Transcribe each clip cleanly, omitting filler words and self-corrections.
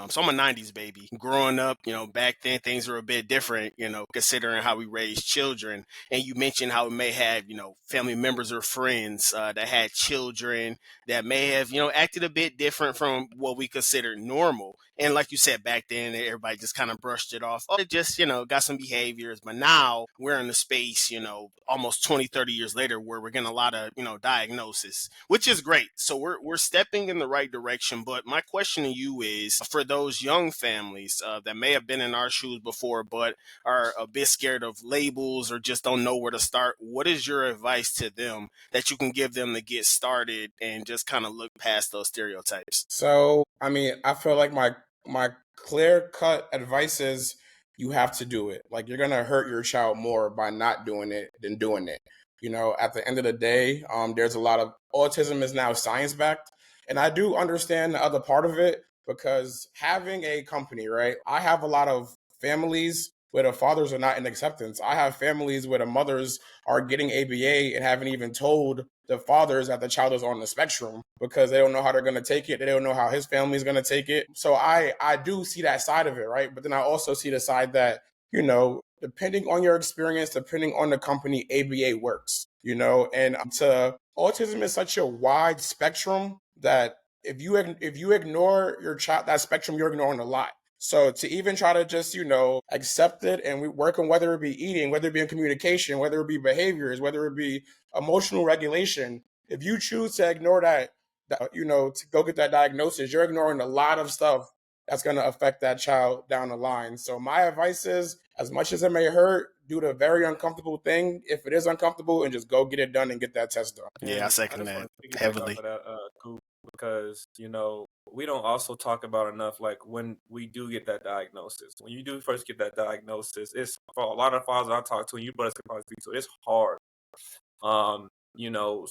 So I'm a 90s baby. Growing up, back then things were a bit different, considering how we raised children. And you mentioned how we may have, family members or friends that had children that may have, acted a bit different from what we consider normal. And like you said, back then, everybody just kind of brushed it off. Oh, it just, got some behaviors. But now we're in a space, almost 20, 30 years later where we're getting a lot of, diagnosis, which is great. So we're stepping in the right direction. But my question to you is for those young families that may have been in our shoes before, but are a bit scared of labels or just don't know where to start, what is your advice to them that you can give them to get started and just kind of look past those stereotypes? So, I mean, I feel like my clear cut advice is you have to do it. Like you're gonna hurt your child more by not doing it than doing it. At the end of the day, there's a lot of autism is now science backed, and I do understand the other part of it because having a company, right? I have a lot of families where the fathers are not in acceptance. I have families where the mothers are getting ABA and haven't even told the fathers that the child is on the spectrum because they don't know how they're going to take it. They don't know how his family is going to take it. So I do see that side of it, right? But then I also see the side that, depending on your experience, depending on the company, ABA works, and to autism is such a wide spectrum that if you ignore your child, that spectrum, you're ignoring a lot. So to even try to just, accept it and we work on whether it be eating, whether it be in communication, whether it be behaviors, whether it be emotional regulation, if you choose to ignore that, to go get that diagnosis, you're ignoring a lot of stuff that's going to affect that child down the line. So my advice is, as much as it may hurt, do the very uncomfortable thing if it is uncomfortable and just go get it done and get that test done. Yeah, I And I second just that want to piggyback off heavily. of that, Coop, because we don't also talk about enough like when we do get that diagnosis. When you do first get that diagnosis, it's for a lot of fathers I talk to, and you brothers can probably speak, so it's hard.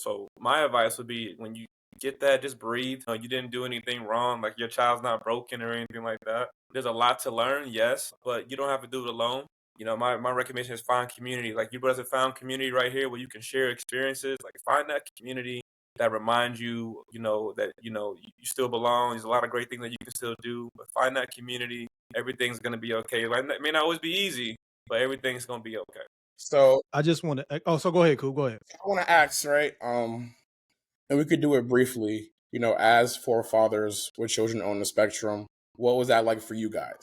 So my advice would be when you get that, just breathe. You didn't do anything wrong, like your child's not broken or anything like that. There's a lot to learn, yes, but you don't have to do it alone. My recommendation is find community. Like you brothers have found community right here where you can share experiences. Like find that community that reminds you, that you still belong. There's a lot of great things that you can still do, but find that community. Everything's gonna be okay. Like it may not always be easy, but everything's gonna be okay. So I just want to. Oh, so go ahead, cool. Go ahead. I want to ask, right? And we could do it briefly, as forefathers with children on the spectrum. What was that like for you guys?